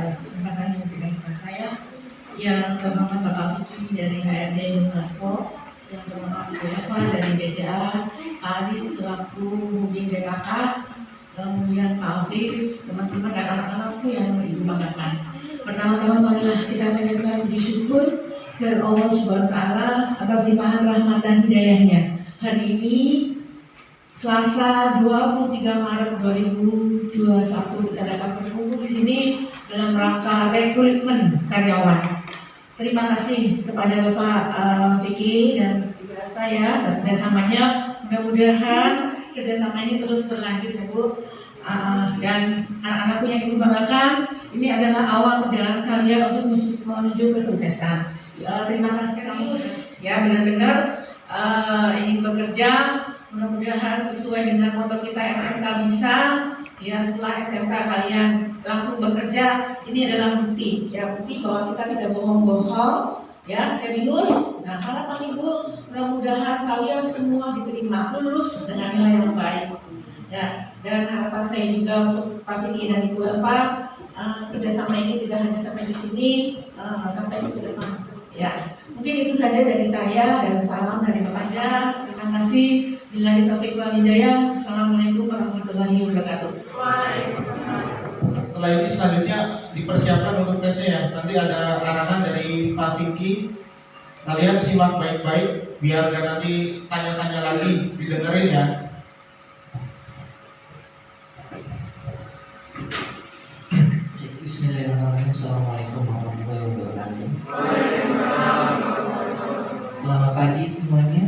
atas kesempatan yang diberikan kepada saya. Yang terhormat Bapak Vicky dari HRD Yunarko, yang terhormat Ibu Eva dari BCA, Pak Adit selaku Hubing BKK, kemudian Pak Afif, teman-teman dan anak-anakku yang Ibu banggakan. Pertama-tama marilah kita menyampaikan puji syukur kepada Allah Subhanahu wa taala atas limpahan rahmat dan hidayahnya. Hari ini Selasa 23 Maret 2021 kita dapat berkumpul di sini dalam rangka rekrutmen karyawan. Terima kasih kepada Bapak Vicky dan Ibu saya atas kerjasamanya. Mudah-mudahan kerjasama ini terus berlanjut ya Bu. Dan anak-anakku yang Ibu banggakan, ini adalah awal perjalanan kalian untuk menuju kesuksesan. Terima kasih kampus ya, benar-benar ingin bekerja. Mudah-mudahan sesuai dengan moto kita SMK bisa. Ya, setelah SMK kalian langsung bekerja, ini adalah bukti ya, bukti bahwa kita tidak bohong-bohong ya, serius. Nah, harapan Ibu mudah-mudahan kalian semua diterima, lulus dengan nilai yang baik ya. Dan harapan saya juga untuk Pak Vicky dan Ibu Eva, kerjasama ini tidak hanya sampai di sini, sampai ke depan ya. Mungkin itu saja dari saya, dan salam dari Bapak. Terima kasih. Billahi taufiq wal hidayah. Assalamualaikum warahmatullahi wabarakatuh. Setelah ini selanjutnya dipersiapkan untuk tesnya ya. Nanti ada arahan dari Pak Vicky. Kalian simak baik-baik biar gak nanti tanya-tanya lagi, didengerin ya. Bismillahirrahmanirrahim. Assalamualaikum warahmatullahi wabarakatuh. Selamat pagi semuanya.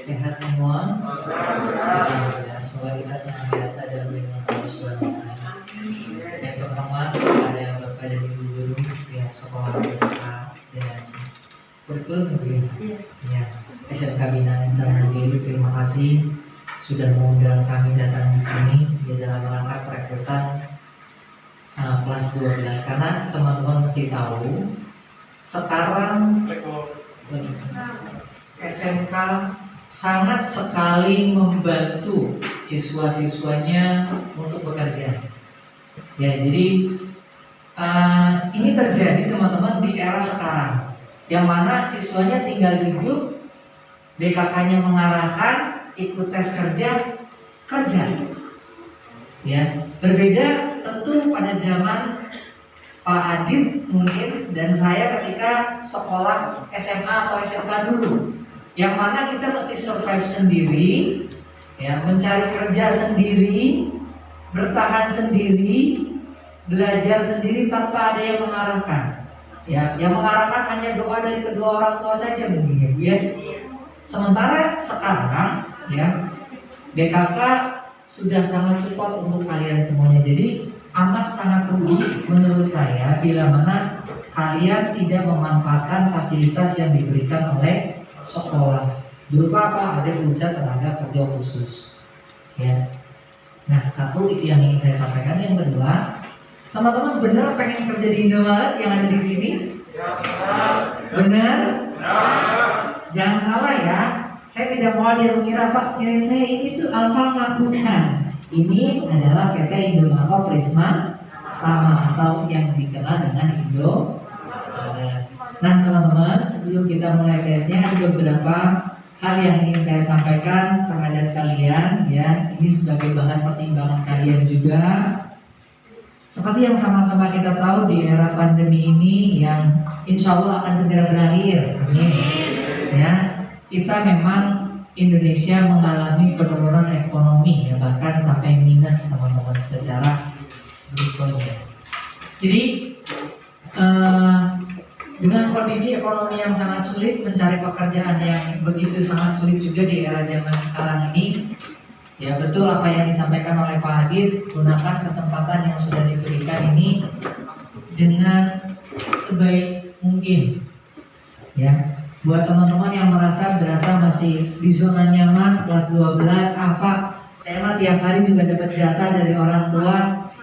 Sehat semua. Ya, semoga kita senantiasa dalam lindungan Allah Subhanahu wa taala. Yang pertama ada Bapak dan Ibu guru yang sekolah BK dan kurikulum ya SMK Binaan Sarjana. Terima kasih sudah mengundang kami datang di sini di dalam rangka perekrutan kelas 12, karena teman-teman mesti tahu sekarang SMK sangat sekali membantu siswa-siswanya untuk bekerja. Ya, jadi ini terjadi teman-teman di era sekarang, yang mana siswanya tinggal duduk, BKK-nya mengarahkan, ikut tes kerja. Ya, berbeda tentu pada zaman Pak Adit mungkin dan saya ketika sekolah SMA atau SMK dulu, yang mana kita mesti survive sendiri, ya, mencari kerja sendiri, bertahan sendiri, belajar sendiri tanpa ada yang mengarahkan. Ya, yang mengarahkan hanya doa dari kedua orang tua saja mungkin, ya. Sementara sekarang, ya, BKK sudah sangat support untuk kalian semuanya. Jadi amat sangat rugi menurut saya bila mana kalian tidak memanfaatkan fasilitas yang diberikan oleh sekolah. Berupa apa? Ada pusat tenaga kerja khusus. Ya. Nah, satu itu yang ingin saya sampaikan. Yang kedua, teman-teman benar pengen kerja di Indomaret yang ada di sini? Benar? Jangan salah ya. Saya tidak mau dia mengira Pak, kira saya ini tuh Alfa melakukan. Ini adalah PT Indomaret Prisma Tama atau yang dikenal dengan Indo. Nah teman-teman, sebelum kita mulai tesnya ada beberapa hal yang ingin saya sampaikan terhadap kalian ya. Ini sebagai bahan pertimbangan kalian juga. Seperti yang sama-sama kita tahu di era pandemi ini yang insya Allah akan segera berakhir. Amin. Ya, kita memang Indonesia mengalami penurunan ekonomi ya, bahkan sampai minus teman-teman secara brutonya. Jadi dengan kondisi ekonomi yang sangat sulit, mencari pekerjaan yang begitu sangat sulit juga di era zaman sekarang ini. Ya betul apa yang disampaikan oleh Pak Adit, gunakan kesempatan yang sudah diberikan ini dengan sebaik mungkin. Ya, buat teman-teman yang berasa masih di zona nyaman, kelas 12, apa, saya mah tiap hari juga dapat jatah dari orang tua,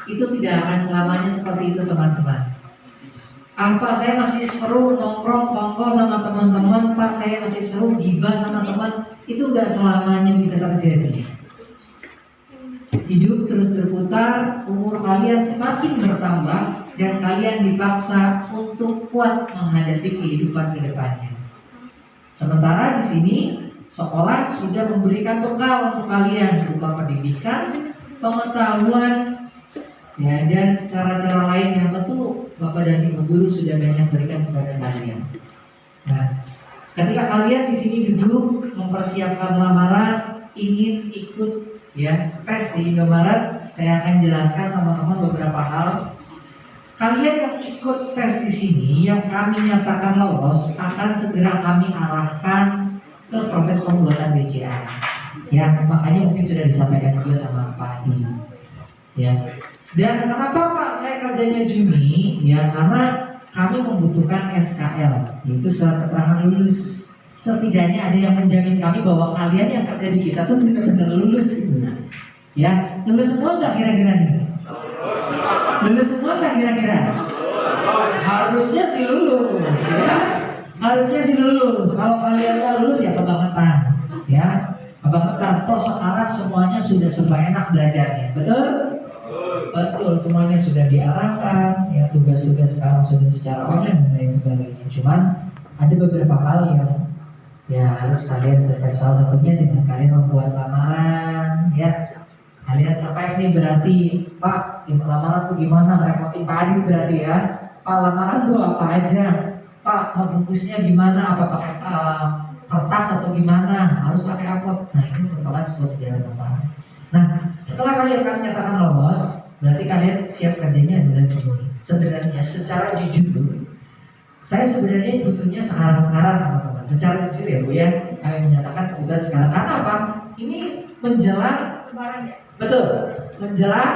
itu tidak akan selamanya seperti itu teman-teman. Apa saya masih seru nongkrong kongko sama teman-teman, Pak saya masih seru gibah sama teman, itu gak selamanya bisa terjadi. Hidup terus berputar, umur kalian kalian semakin bertambah dan kalian dipaksa untuk kuat menghadapi kehidupan ke depannya. Sementara di sini sekolah sudah memberikan bekal untuk kalian berupa pendidikan, pengetahuan, ya, dan cara-cara lain yang tentu Bapak dan Ibu guru sudah banyak berikan kepada kalian. Nah, ketika kalian di sini duduk mempersiapkan lamaran, ingin ikut ya tes di Indomaret, saya akan jelaskan teman-teman beberapa hal. Kalian yang ikut tes di sini, yang kami nyatakan lolos, akan segera kami arahkan ke proses pembuatan BCA. Ya, makanya mungkin sudah disampaikan juga sama Pak Adi. Ya. Dan kenapa Pak saya kerjanya Juni? Ya, karena kami membutuhkan SKL, yaitu surat keterangan lulus. Setidaknya ada yang menjamin kami bahwa kalian yang kerja di kita tuh benar-benar lulus gitu. Ya, lulus semua nggak kira-kira nih? Lulus semua nggak kira-kira? Harusnya sih lulus, ya. Harusnya sih lulus. Kalau kalian nggak lulus ya kebangetan, ya. Kebangetan. Toh sekarang semuanya sudah serba enak belajarnya, betul? Betul, semuanya sudah diarahkan. Ya, tugas-tugas sekarang sudah secara online dan lain sebagainya. Cuman ada beberapa hal yang ya harus kalian survive. Salah satunya dengan kalian membuat lamaran, ya. Kalian sampai ini berarti, Pak, lamaran tuh gimana? Repotin Pak Adit berarti ya. Pak, lamaran tuh apa aja? Pak, membungkusnya gimana? Apa pakai kertas atau gimana? Harus pakai apa? Nah, ini merupakan sebuah perjalanan lamaran. Nah, setelah kalian nyatakan lolos, berarti kalian siap kerjanya adalah Juni. Sebenarnya secara jujur, saya sebenarnya butuhnya sekarang teman-teman. Secara jujur ya Bu ya, kami menyatakan kebutuhan sekarang. Karena apa? Ini menjelang Kemarin ya? betul, menjelang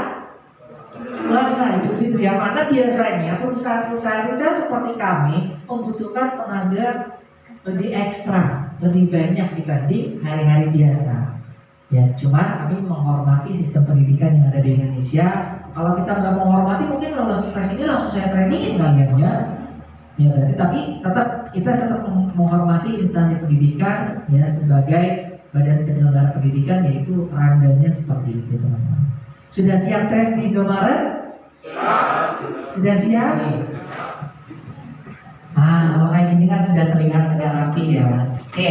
puasa Idul Fitri, yang mana biasanya perusahaan-perusahaan kita seperti kami membutuhkan tenaga lebih ekstra, lebih banyak dibanding hari-hari biasa. Ya, cuman kami menghormati sistem pendidikan yang ada di Indonesia. Kalau kita nggak menghormati, mungkin kalau tes ini langsung saya trainingin kalian ya. Ya berarti, tapi kita tetap menghormati instansi pendidikan ya sebagai badan penyelenggara pendidikan, yaitu randanya seperti itu teman-teman. Sudah siap tes di Indomaret? Sudah siap? Kalau kayak gini kan sudah terlihat agak rapi ya. Oke,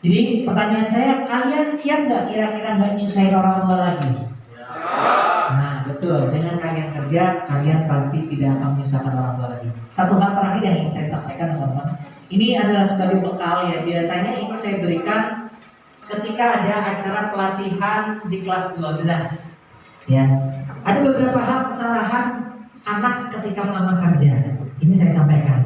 jadi pertanyaan saya, kalian siap nggak kira-kira nggak nyusahin orang tua lagi? Nah betul, dengan kalian kerja, kalian pasti tidak akan menyusahkan orang tua lagi. Satu hal terakhir yang ingin saya sampaikan teman-teman, ini adalah sebagai bekal ya. Biasanya ini saya berikan ketika ada acara pelatihan di kelas 12. Ya, ada beberapa hal kesalahan anak ketika melamar kerja. Ini saya sampaikan.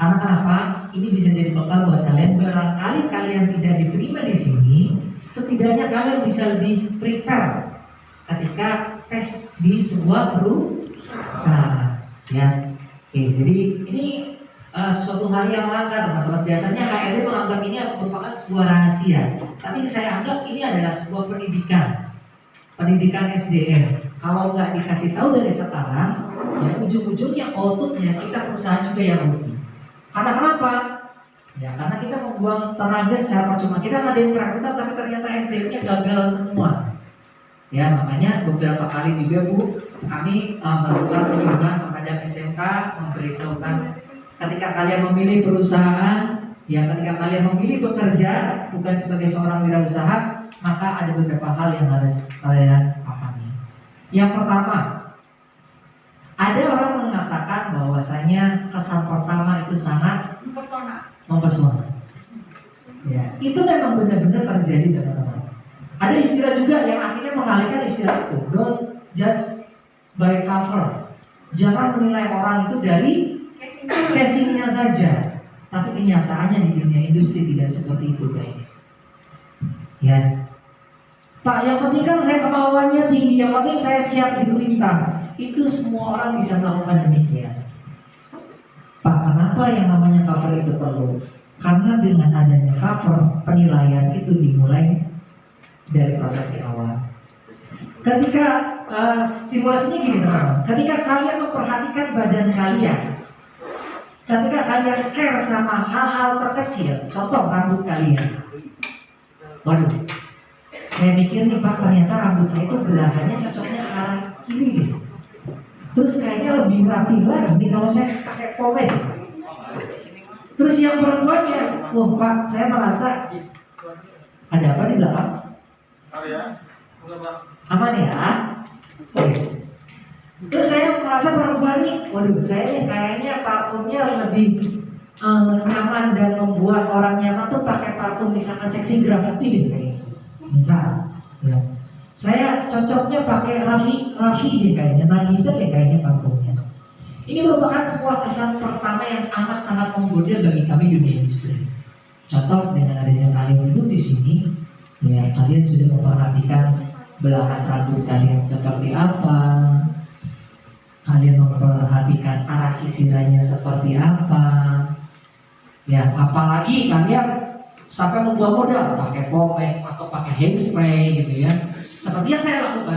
Karena kenapa? Ini bisa jadi bekal buat kalian. Barangkali kalian tidak diterima di sini, setidaknya kalian bisa lebih prepare ketika tes di sebuah perusahaan. Ya, oke. Jadi ini suatu hal yang langka teman-teman. Biasanya HRD menganggap ini merupakan sebuah rahasia, tapi saya anggap ini adalah sebuah pendidikan SDM. Kalau nggak dikasih tahu dari sekarang, ya ujung-ujungnya outputnya kita perusahaan juga yang rugi. Karena kenapa? Ya karena kita membuang tenaga secara percuma. Kita ngadain perekrutan tapi ternyata SDM-nya gagal semua. Ya makanya beberapa kali juga Bu, kami melakukan penyuluhan kepada SMK, memberitahukan ketika kalian memilih perusahaan, ya ketika kalian memilih bekerja bukan sebagai seorang wirausaha, maka ada beberapa hal yang harus kalian pahami. Yang pertama, ada orang mengatakan bahwasanya kesan pertama itu sangat mempesona. Ya, itu memang benar-benar terjadi teman-teman. Ada istilah juga yang akhirnya mengalihkan istilah itu, don't judge by cover. Jangan menilai orang itu dari casingnya saja. Tapi kenyataannya di dunia industri tidak seperti itu guys. Ya, Pak, yang penting kan saya kemauannya tinggi, yang penting saya siap diperintah. Itu semua orang bisa melakukan demikian. Pak, kenapa yang namanya cover itu perlu? Karena dengan adanya cover, penilaian itu dimulai dari proses yang awal. Ketika stimulasinya gini teman-teman, ketika kalian memperhatikan badan kalian, ketika kalian care sama hal-hal terkecil, contoh rambut kalian. Waduh, saya mikir nih Pak, ternyata rambut saya itu belahannya cocoknya ke arah kiri deh. Terus kayaknya lebih rapi lagi nih kalau saya pakai pomade. Terus yang perempuannya, wah Pak, saya merasa ada apa di belakang? Aman ya? Oke. Terus saya merasa perempuan ini, waduh, saya nih kayaknya parfumnya lebih nyaman dan membuat orang nyaman tuh pakai parfum misalkan seksi graffiti deh kayak gitu. Misal, ya. Saya cocoknya pakai Raffi deh kayaknya, Nagita deh kayaknya parfumnya. Ini merupakan sebuah kesan pertama yang amat sangat menggoda bagi kami dunia industri. Contoh dengan adanya kalian duduk di sini, ya kalian sudah memperhatikan belahan rambut kalian seperti apa, kalian memperhatikan arah sisirannya seperti apa, ya apalagi kalian sampai membuat modal pakai pomade atau pakai hairspray gitu ya. Seperti yang saya lakukan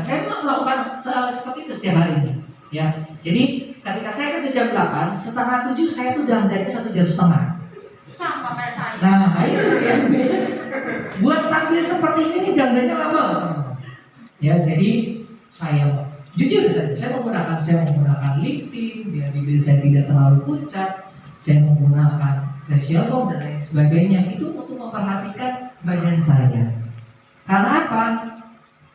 seperti itu setiap harinya, ya. Jadi ketika saya kerja jam 8, setengah 7 saya tuh dandannya 1 jam setengah. Sama kayak saya. Nah itu ya. Buat tampil seperti ini nih dandannya lama. Ya jadi saya jujur saja, saya menggunakan lip tint biar bibir saya tidak terlalu pucat. Saya menggunakan facial foam dan lain sebagainya itu untuk memperhatikan badan saya. Karena apa?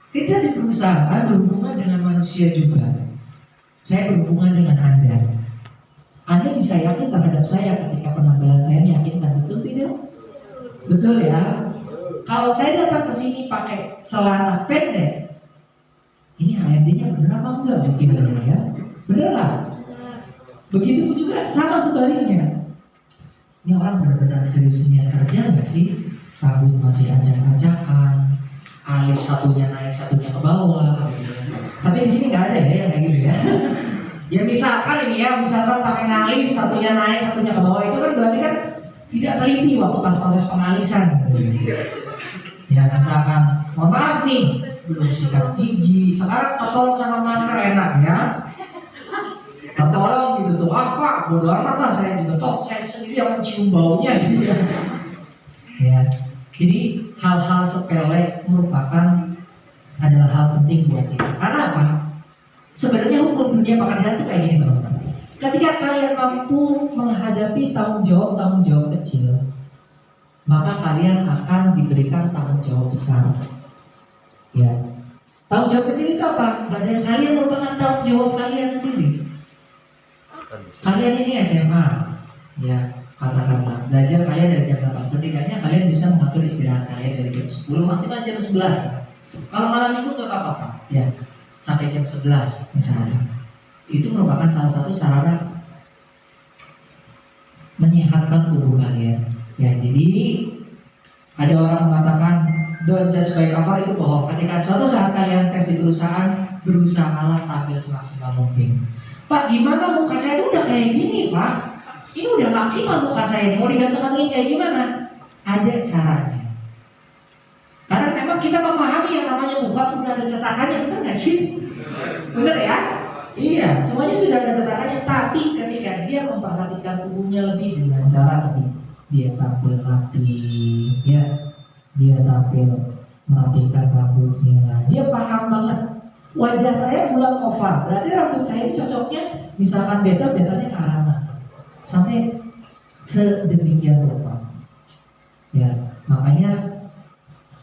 Kita di perusahaan berhubungan dengan manusia juga. Saya berhubungan dengan Anda. Anda bisa yakin terhadap saya ketika penampilan saya meyakinkan, betul tidak? Betul ya? Kalau saya datang ke sini pakai celana pendek, ini HRD-nya bener apa enggak mungkin ya? Bener lah. Begitu juga sama sebaliknya. Ini orang benar-benar serius niat kerja nggak sih? Rambut masih acak-acakan, alis satunya naik satunya ke bawah. Tapi di sini nggak ada ya yang kayak gitu ya. Ya misalkan ini ya, misalkan pakai ngalis satunya naik satunya ke bawah, itu kan berarti kan tidak teliti waktu pas proses pengalisan. Ya misalkan, mohon maaf nih, belum sikat gigi, sekarang tertolong sama masker enak ya. Tertolong gitu tuh, apa bodo amat lah, saya juga toh saya sendiri yang mencium baunya gitu ya. Ya, jadi hal-hal sepele merupakan adalah hal penting buat kita. Karena apa? Sebenarnya hukum dunia pekerjaan itu kayak gini teman-teman. Ketika kalian mampu menghadapi tanggung jawab kecil, maka kalian akan diberikan tanggung jawab besar. Ya, tanggung jawab kecil itu apa? Badan kalian merupakan tanggung jawab kalian sendiri. Kalian ini SMA, ya katakanlah belajar kalian dari jam 8, setidaknya kalian bisa mengatur istirahat kalian dari jam 10 maksimal jam 11. Kalau malam minggu nggak apa-apa, ya sampai jam 11 misalnya. Itu merupakan salah satu sarana menyehatkan tubuh kalian. Ya jadi ada orang mengatakan don't judge by cover, itu bohong. Ketika suatu saat kalian tes di perusahaan, berusahalah tampil semaksimal mungkin. Pak, gimana muka saya itu udah kayak gini, Pak? Ini udah maksimal muka saya ini, mau diganteng-gantengin kayak gimana? Ada caranya. Karena memang kita memahami yang namanya muka itu udah ada cetakannya, benar nggak sih? Benar ya? Iya, semuanya sudah ada cetakannya. Tapi ketika dia memperhatikan tubuhnya lebih dengan cara tadi, dia tampil rapi, ya, dia tampil merapikan rambutnya, dia paham banget. Wajah saya bulat oval, berarti rambut saya ini cocoknya misalkan betelnya ke arah mana, sampai sedemikian rupa. Ya, makanya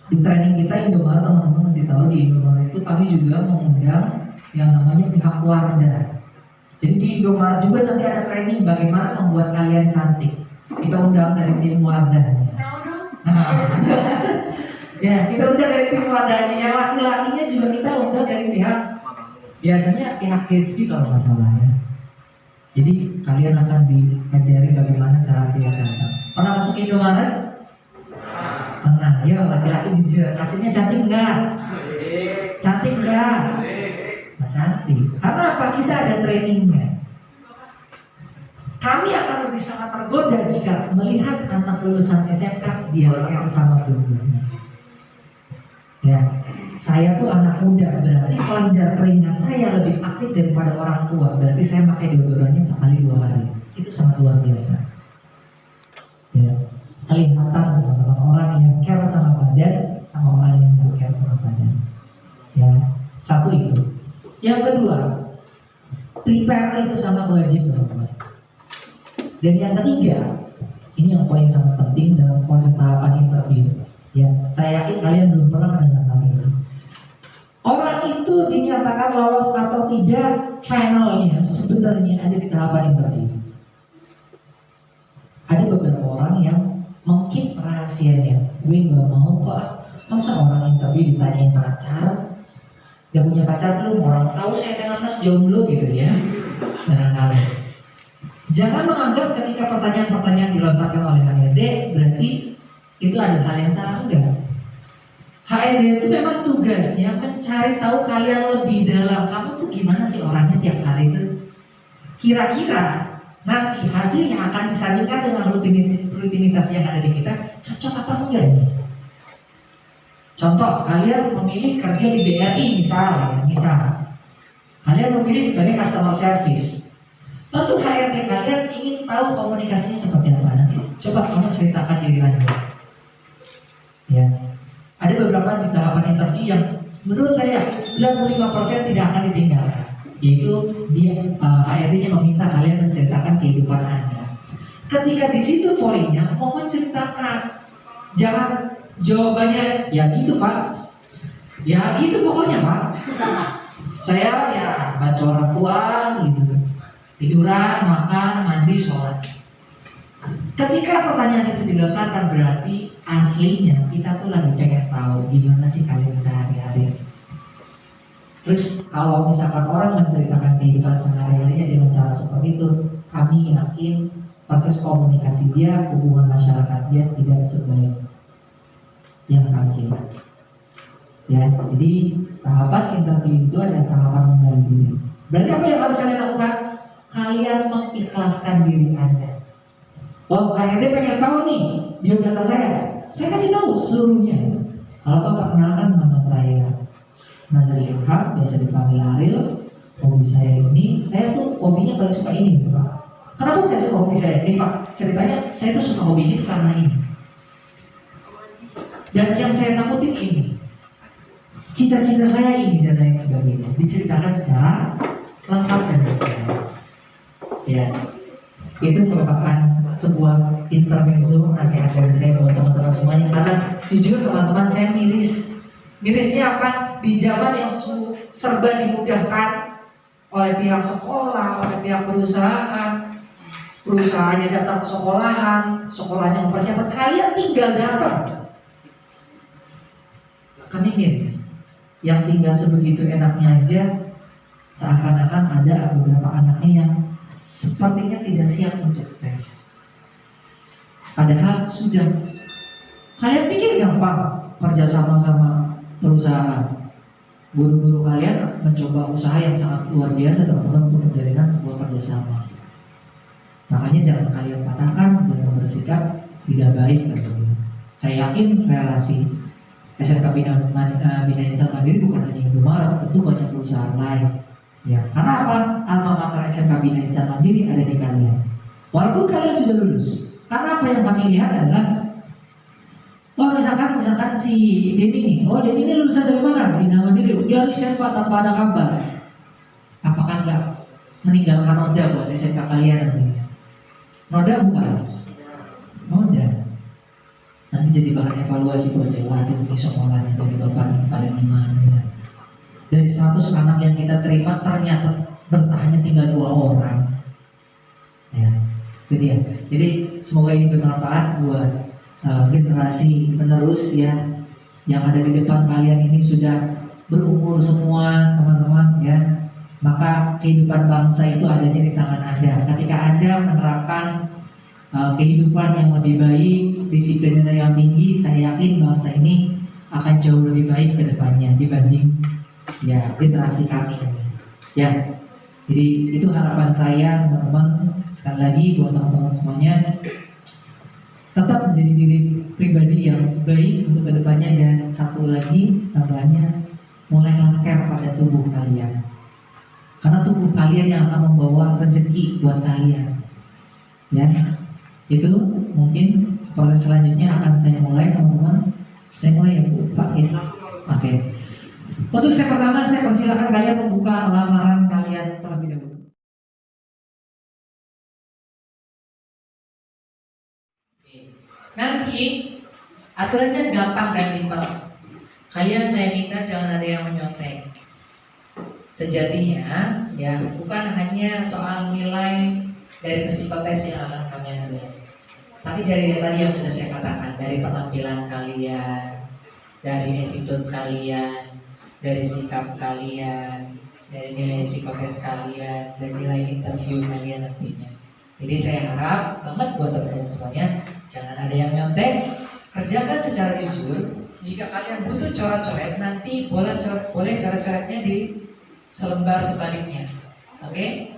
di training kita Indomaret, teman-teman mesti tahu di Indomaret itu kami juga mengundang yang namanya pihak Wardah. Jadi di Indomaret juga nanti ada training bagaimana membuat kalian cantik. Kita undang dari tim Wardahnya. Ya, kita undang dari tim Wardahnya. Yang laki-lakinya juga kita undang dari pihak, biasanya pihak Gatsby kalau nggak salah ya. Jadi kalian akan diajari bagaimana cara dia datang. Pernah masuk Indomaret? Pernah. Yuk laki-laki jujur, hasilnya cantik enggak? Cantik enggak? Nah, cantik. Karena apa? Kita ada trainingnya. Kami akan lebih sangat tergoda jika melihat anak lulusan SMK dia care sama tubuhnya. Ya, saya tuh anak muda, berarti kelenjar keringat saya lebih aktif daripada orang tua. Berarti saya pakai deodorannya sekali 2 hari. Itu sangat luar biasa. Ya, kelihatan teman-teman orang yang care sama badan sama orang yang tidak care sama badan. Ya, satu itu. Yang kedua, prepare itu sangat wajib teman-teman. Dan yang ketiga, ini yang poin sangat penting dalam proses tahapan interview. Ya, saya yakin kalian belum pernah mendengar hal ini. Orang itu dinyatakan lolos atau tidak finalnya sebenarnya ada di tahapan interview. Ada beberapa orang yang mungkin rahasianya, gue nggak mau pak, masa orang interview ditanyain pacar, gak punya pacar belum, orang tahu saya tengah mas jomblo gitu ya. Barangkali jangan menganggap ketika pertanyaan-pertanyaan dilontarkan oleh HRD berarti itu ada hal yang salah, enggak. HRD itu memang tugasnya mencari tahu kalian lebih dalam, kamu tuh gimana sih orangnya tiap hari itu. Kira-kira nanti hasilnya akan disandingkan dengan rutinitas yang ada di kita, cocok apa enggak nih? Contoh, kalian memilih kerja di BRI misal, kalian memilih sebagai customer service. Tentu HRD kalian ingin tahu komunikasinya seperti apa nanti. Coba kamu ceritakan diri Anda. Ya, ada beberapa di tahapan interview yang menurut saya 95% tidak akan ditinggalkan. Yaitu dia HRD-nya meminta kalian menceritakan kehidupan Anda. Ketika di situ poinnya, mohon ceritakan. Jangan jawabannya ya gitu pak, ya gitu pokoknya pak. Saya ya bantu orang tua gitu, tiduran, makan, mandi, sholat. Ketika pertanyaan itu dilontarkan berarti aslinya kita tuh lagi pengen tahu gimana sih kalian sehari-hari. Terus kalau misalkan orang menceritakan kehidupan sehari-harinya dengan cara seperti itu, kami yakin proses komunikasi dia, hubungan masyarakat dia tidak sebaik yang kami kira. Ya, jadi tahapan interview itu ada tahapan mengenali diri. Berarti apa yang harus kalian lakukan? Kalian mengikhlaskan diri Anda. Oh, HRD pengen tahu nih biodata saya kasih tahu seluruhnya. Kalau Pak perkenalkan, nama saya Nazari Ilham, biasa dipanggil Ariel. Hobi saya ini, saya tuh hobinya paling suka ini, Pak. Kenapa saya suka hobi saya ini, Pak? Ceritanya saya tuh suka hobi ini karena ini. Dan yang saya takutin ini, cita-cita saya ini dan lain sebagainya diceritakan secara lengkap dan detail. Ya, itu merupakan sebuah intermezzo nasihat dari saya buat teman-teman semuanya. Karena jujur teman-teman, saya mirisnya apa? Di zaman yang serba dimudahkan oleh pihak sekolah, oleh pihak perusahaannya datang ke sekolahnya mempersiapkan, kalian tinggal datang. Kami miris, yang tinggal sebegitu enaknya aja, seakan-akan ada beberapa anaknya yang sepertinya tidak siap untuk tes. Padahal sudah. Kalian pikir gampang kerja sama perusahaan? Guru-guru kalian mencoba usaha yang sangat luar biasa teman-teman untuk menjalinkan sebuah kerjasama. Makanya jangan kalian patahkan dengan bersikap tidak baik tentunya. Saya yakin relasi SMK Bina Insan Mandiri bukan hanya Indomaret, tentu banyak perusahaan lain. Ya, karena apa? Alma mater SMK Bina Insan Mandiri ada di kalian. Walaupun kalian sudah lulus, karena apa yang kami lihat adalah, misalkan si Denny nih, Denny ini lulusan dari mana? Bina Mandiri. Dia resign Pak tanpa ada kabar. Apakah enggak meninggalkan noda buat SMK kalian nantinya? Noda bukan? Noda. Nanti jadi bahan evaluasi buat saya. Waduh, ini sekolahnya dari bapak ini pada gimana ya? Dari 100 anak yang kita terima ternyata bertahannya tinggal 2 orang. Ya, itu dia. Jadi semoga ini bermanfaat buat generasi penerus ya, yang ada di depan kalian ini sudah berumur semua teman-teman ya. Maka kehidupan bangsa itu adanya di tangan Anda. Ketika Anda menerapkan kehidupan yang lebih baik, disiplin yang tinggi, saya yakin bangsa ini akan jauh lebih baik ke depannya dibanding ya generasi kami ini. Ya, jadi itu harapan saya teman-teman. Sekali lagi buat teman-teman semuanya, tetap menjadi diri pribadi yang baik untuk kedepannya. Dan satu lagi tambahnya, mulailah care pada tubuh kalian, karena tubuh kalian yang akan membawa rezeki buat kalian. Ya, itu mungkin proses selanjutnya akan saya mulai teman-teman. Saya mulai ya Bu, Pak ya. Oke. Untuk step pertama, saya persilakan kalian membuka lamaran kalian terlebih dahulu. Nanti aturannya gampang dan simpel. Kalian saya minta jangan ada yang menyontek. Sejatinya ya bukan hanya soal nilai dari psikotes yang akan kami ambil, tapi dari tadi yang sudah saya katakan, dari penampilan kalian, dari attitude kalian, dari sikap kalian, dari nilai psikotes kalian, dan nilai interview kalian nantinya. Jadi saya harap banget buat teman-teman semuanya, jangan ada yang nyontek, kerjakan secara jujur. Jika kalian butuh coret-coret, nanti boleh coret-coretnya di selembar sebaliknya. Oke?